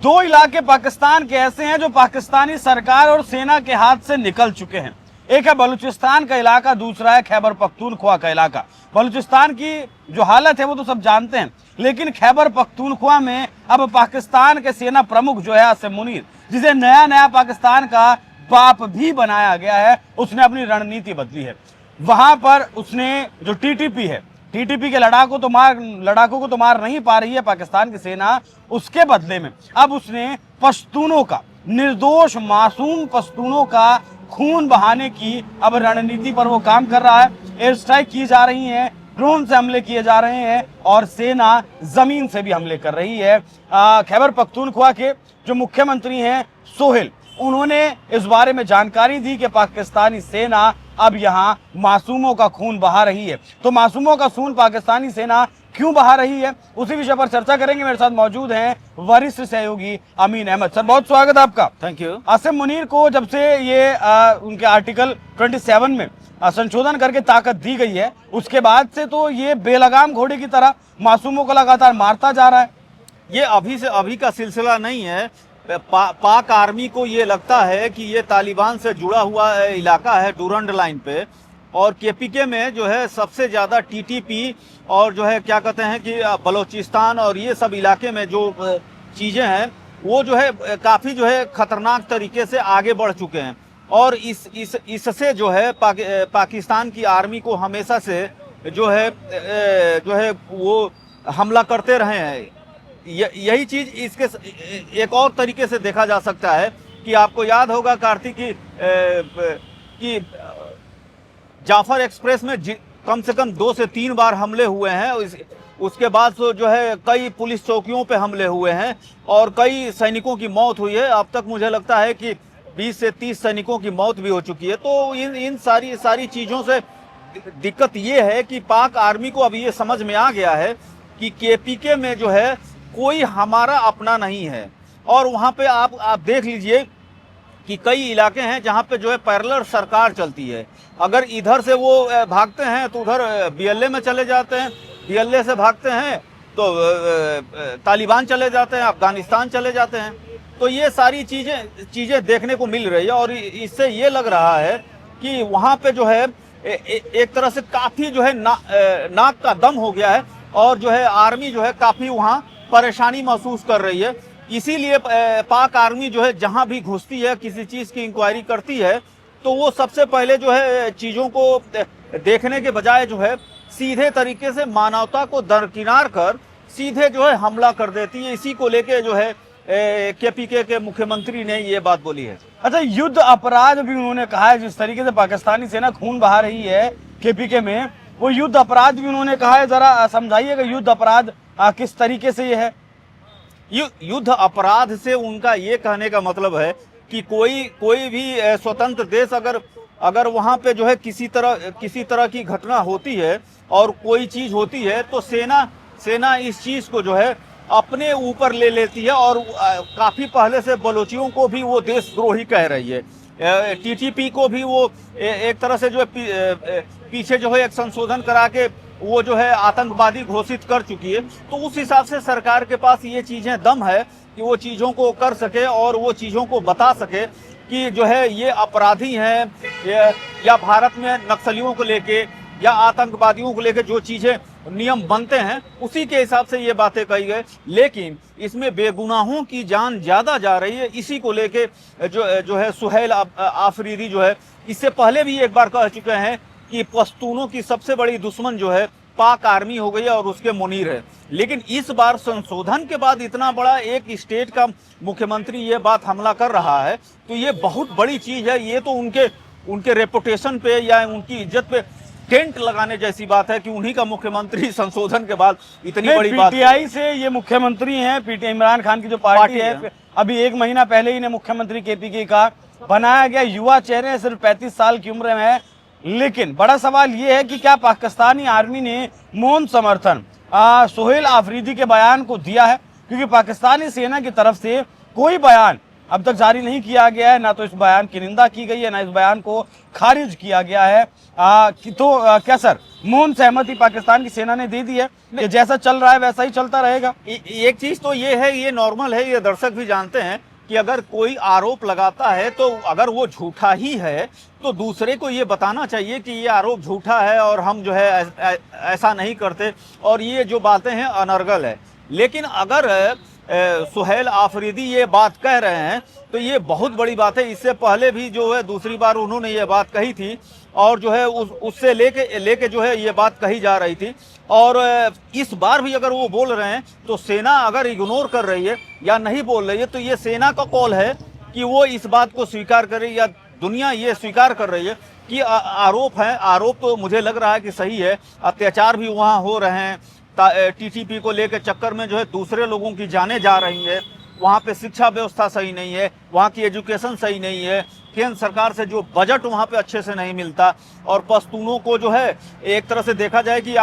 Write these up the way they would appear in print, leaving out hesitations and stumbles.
दो इलाके पाकिस्तान के ऐसे हैं जो पाकिस्तानी सरकार और सेना के हाथ से निकल चुके हैं। एक है बलूचिस्तान का इलाका, दूसरा है खैबर पख्तूनख्वा का इलाका। बलूचिस्तान की जो हालत है वो तो सब जानते हैं, लेकिन खैबर पख्तूनख्वा में अब पाकिस्तान के सेना प्रमुख जो है आसिम मुनीर, जिसे नया नया पाकिस्तान का बाप भी बनाया गया है, उसने अपनी रणनीति बदली है। वहां पर उसने जो टीटीपी है, टीटीपी के लड़ाकों को तो मार नहीं पा रही है पाकिस्तान की सेना, उसके बदले में अब उसने पश्तूनों का, निर्दोष मासूम पश्तूनों का खून बहाने की अब रणनीति पर वो काम कर रहा है। एयर स्ट्राइक की जा रही है, ड्रोन से हमले किए जा रहे हैं और सेना जमीन से भी हमले कर रही है। खैबर पख्तूनख्वा के जो मुख्यमंत्री हैं सोहेल, उन्होंने इस बारे में जानकारी दी कि पाकिस्तानी सेना अब यहाँ मासूमों का खून बहा रही है। तो मासूमों का खून पाकिस्तानी सेना क्यों बहा रही है, उसी विषय पर चर्चा करेंगे। मेरे साथ मौजूद हैं वरिष्ठ सहयोगी अमीन अहमद। सर, बहुत स्वागत है आपका। Thank you. आसिम मुनीर को जब से ये उनके आर्टिकल 27 में संशोधन करके ताकत दी गई है, उसके बाद से तो ये बेलगाम घोड़े की तरह मासूमों को लगातार मारता जा रहा है। ये अभी से अभी का सिलसिला नहीं है। पाक आर्मी को ये लगता है कि ये तालिबान से जुड़ा हुआ इलाका है डूरंड लाइन पे, और केपीके में जो है सबसे ज़्यादा टीटीपी और जो है क्या कहते हैं कि बलूचिस्तान और ये सब इलाके में जो चीज़ें हैं वो जो है काफ़ी जो है ख़तरनाक तरीके से आगे बढ़ चुके हैं। और इससे जो है पाकिस्तान की आर्मी को हमेशा से जो है वो हमला करते रहे हैं। यही चीज़ इसके एक और तरीके से देखा जा सकता है कि आपको याद होगा कार्तिक कि जाफर एक्सप्रेस में कम से कम 2 से 3 बार हमले हुए हैं। उसके बाद तो जो है कई पुलिस चौकियों पे हमले हुए हैं और कई सैनिकों की मौत हुई है। अब तक मुझे लगता है कि 20 से 30 सैनिकों की मौत भी हो चुकी है। तो इन सारी चीज़ों से दिक्कत ये है कि पाक आर्मी को अब ये समझ में आ गया है कि केपीके में जो है कोई हमारा अपना नहीं है। और वहाँ पे आप देख लीजिए कि कई इलाके हैं जहाँ पे जो है पैरेलल सरकार चलती है। अगर इधर से वो भागते हैं तो उधर बीएलए में चले जाते हैं, बीएलए से भागते हैं तो तालिबान चले जाते हैं, अफगानिस्तान चले जाते हैं। तो ये सारी चीज़ें देखने को मिल रही है और इससे ये लग रहा है कि वहाँ पे जो है एक तरह से काफ़ी जो है नाक का दम हो गया है और जो है आर्मी जो है काफ़ी वहाँ परेशानी महसूस कर रही है। इसीलिए पाक आर्मी जो है जहां भी घुसती है, किसी चीज़ की इंक्वायरी करती है, तो वो सबसे पहले जो है चीज़ों को देखने के बजाय जो है सीधे तरीके से मानवता को दरकिनार कर सीधे जो है हमला कर देती है। इसी को लेके जो है केपीके के मुख्यमंत्री ने ये बात बोली है। अच्छा, युद्ध अपराध भी उन्होंने कहा है। जिस तरीके से पाकिस्तानी सेना खून बहा रही है केपीके में, वो युद्ध अपराध भी उन्होंने कहा है। जरा समझाइएगा युद्ध अपराध किस तरीके से ये है। युद्ध अपराध से उनका ये कहने का मतलब है कि कोई भी स्वतंत्र देश अगर वहाँ पे जो है किसी तरह की घटना होती है और कोई चीज़ होती है तो सेना इस चीज़ को जो है अपने ऊपर ले लेती है। और काफ़ी पहले से बलोचियों को भी वो देशद्रोही कह रही है। टीटीपी को भी वो एक तरह से जो है पीछे जो है एक संशोधन करा के वो जो है आतंकवादी घोषित कर चुकी है। तो उस हिसाब से सरकार के पास ये चीज़ें दम है कि वो चीज़ों को कर सके और वो चीज़ों को बता सके कि जो है ये अपराधी हैं या भारत में नक्सलियों को लेके या आतंकवादियों को लेके जो चीज़ें नियम बनते हैं उसी के हिसाब से ये बातें कही गई। लेकिन इसमें बेगुनाहों की जान ज़्यादा जा रही है। इसी को लेके जो है सुहेल आफरीदी जो है इससे पहले भी एक बार कह चुके हैं कि पश्तूनों की सबसे बड़ी दुश्मन जो है पाक आर्मी हो गई है और उसके मुनीर है। लेकिन इस बार संशोधन के बाद इतना बड़ा एक स्टेट का मुख्यमंत्री ये बात हमला कर रहा है तो ये बहुत बड़ी चीज़ है। ये तो उनके रेपुटेशन पे या उनकी इज्जत पे टेंट लगाने जैसी बात है कि उन्हीं का मुख्यमंत्री संशोधन के बाद इतनी बड़ी बात। पीटीआई से ये मुख्यमंत्री हैं, पीटीआई इमरान खान की जो पार्टी है। अभी 1 महीना पहले ही इन्हें मुख्यमंत्री केपीके का बनाया गया। युवा चेहरे हैं, सिर्फ 35 साल की उम्र में है। लेकिन बड़ा सवाल ये है कि क्या पाकिस्तानी आर्मी ने मौन समर्थन सोहेल आफरीदी के बयान को दिया है, क्योंकि पाकिस्तानी सेना की तरफ से कोई बयान अब तक जारी नहीं किया गया है। ना तो इस बयान की निंदा की गई है, ना इस बयान को खारिज किया गया है। क्या सर, मौन सहमति पाकिस्तान की सेना ने दे दी है कि जैसा चल रहा है वैसा ही चलता रहेगा? एक चीज तो ये है, ये नॉर्मल है, ये दर्शक भी जानते हैं कि अगर कोई आरोप लगाता है तो अगर वो झूठा ही है तो दूसरे को ये बताना चाहिए कि ये आरोप झूठा है और हम जो है ऐसा नहीं करते, और ये जो बातें हैं अनर्गल है। लेकिन अगर सुहेल आफरीदी ये बात कह रहे हैं तो ये बहुत बड़ी बात है। इससे पहले भी जो है दूसरी बार उन्होंने ये बात कही थी, और जो है उससे लेके जो है ये बात कही जा रही थी। और इस बार भी अगर वो बोल रहे हैं तो सेना अगर इग्नोर कर रही है या नहीं बोल रही है तो ये सेना का कॉल है कि वो इस बात को स्वीकार करे, या दुनिया ये स्वीकार कर रही है कि आरोप है। आरोप तो मुझे लग रहा है कि सही है, अत्याचार भी वहाँ हो रहे हैं, टीटीपी को लेकर चक्कर में जो है दूसरे लोगों की जानें जा रही है, वहाँ पे शिक्षा व्यवस्था सही नहीं है, वहाँ की एजुकेशन सही नहीं है, केंद्र सरकार से जो बजट वहाँ पे अच्छे से नहीं मिलता, और पश्तूनों को जो है एक तरह से देखा जाए कि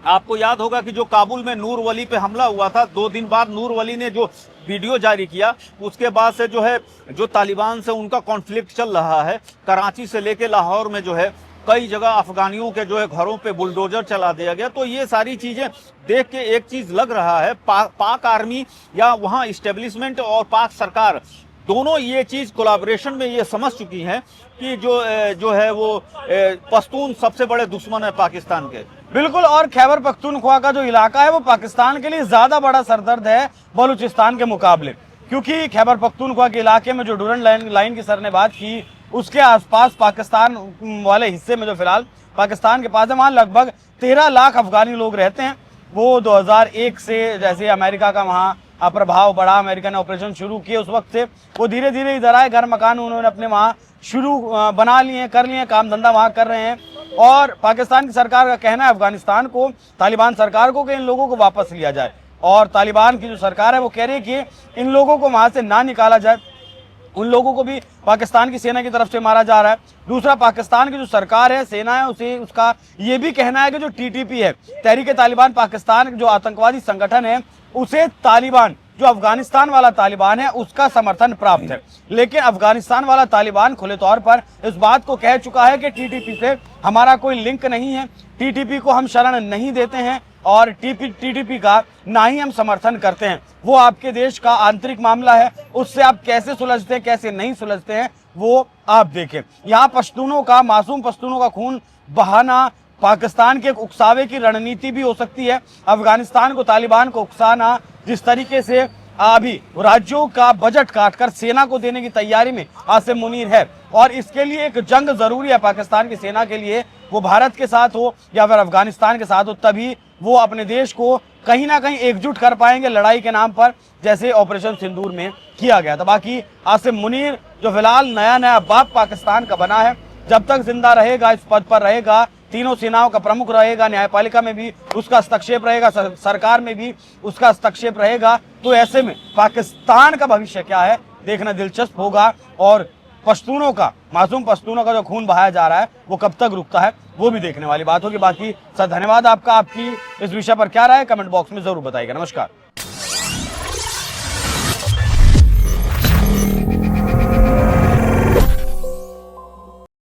आपको याद होगा कि जो काबुल में नूर वली पे हमला हुआ था, 2 दिन बाद नूर वली ने जो वीडियो जारी किया, उसके बाद से जो है जो तालिबान से उनका कॉन्फ्लिक्ट चल रहा है, कराची से लेके लाहौर में जो है कई जगह अफगानियों के जो है घरों पे बुलडोजर चला दिया गया। तो ये सारी चीजें देख के एक चीज लग रहा है, पाक आर्मी या वहाँ इस्टेब्लिशमेंट और पाक सरकार दोनों ये चीज कोलैबोरेशन में ये समझ चुकी हैं कि जो है वो पश्तून सबसे बड़े दुश्मन है पाकिस्तान के। बिल्कुल, और खैबर पख्तूनख्वा का जो इलाका है वो पाकिस्तान के लिए ज्यादा बड़ा सरदर्द है बलूचिस्तान के मुकाबले, क्योंकि खैबर पख्तूनख्वा के इलाके में जो डूरंड लाइन की सर ने बात की, उसके आसपास पाकिस्तान वाले हिस्से में जो फिलहाल पाकिस्तान के पास है, वहाँ लगभग 13 लाख अफगानी लोग रहते हैं। वो 2001 से जैसे अमेरिका का वहाँ प्रभाव बढ़ा, अमेरिका ने ऑपरेशन शुरू किए, उस वक्त से वो धीरे धीरे इधर आए, घर मकान उन्होंने अपने वहाँ शुरू बना लिए, कर लिए, काम धंधा वहाँ कर रहे हैं। और पाकिस्तान की सरकार का कहना है अफगानिस्तान को, तालिबान सरकार को, कि इन लोगों को वापस लिया जाए। और तालिबान की जो सरकार है वो कह रही है कि इन लोगों को वहाँ से ना निकाला जाए, उन लोगों को भी पाकिस्तान की सेना की तरफ से मारा जा रहा है। दूसरा, पाकिस्तान की जो सरकार है, सेना है, उसका ये भी कहना है कि जो टीटीपी है, तहरीक-ए-तालिबान पाकिस्तान जो आतंकवादी संगठन है, उसे तालिबान, जो अफगानिस्तान वाला तालिबान है, उसका समर्थन प्राप्त है। लेकिन अफगानिस्तान वाला तालिबान खुले तौर पर इस बात को कह चुका है कि टीटीपी से हमारा कोई लिंक नहीं है, टीटीपी को हम शरण नहीं देते हैं और टीटीपी का ना ही हम समर्थन करते हैं। वो आपके देश का आंतरिक मामला है, उससे आप कैसे सुलझते हैं, कैसे नहीं सुलझते हैं, वो आप देखें। यहाँ पश्तूनों का, मासूम पश्तूनों का खून बहाना पाकिस्तान के उकसावे की रणनीति भी हो सकती है। अफगानिस्तान को, तालिबान को उकसाना, जिस तरीके से अभी राज्यों का बजट काटकर सेना को देने की तैयारी में आसिम मुनीर है, और इसके लिए एक जंग जरूरी है पाकिस्तान की सेना के लिए, वो भारत के साथ हो या फिर अफगानिस्तान के साथ हो, तभी वो अपने देश को कहीं ना कहीं एकजुट कर पाएंगे लड़ाई के नाम पर, जैसे ऑपरेशन सिंदूर में किया गया था। बाकी आसिम मुनीर जो फिलहाल नया बाप पाकिस्तान का बना है, जब तक जिंदा रहेगा, इस पद पर रहेगा, तीनों सेनाओं का प्रमुख रहेगा, न्यायपालिका में भी उसका हस्तक्षेप रहेगा, सरकार में भी उसका हस्तक्षेप रहेगा, तो ऐसे में पाकिस्तान का भविष्य क्या है देखना दिलचस्प होगा। और पश्तूनों का, मासूम पश्तूनों का जो खून बहाया जा रहा है वो कब तक रुकता है, वो भी देखने वाली बात होगी। बाकी सर, धन्यवाद आपका। आपकी इस विषय पर क्या राय है कमेंट बॉक्स में जरूर बताइएगा। नमस्कार।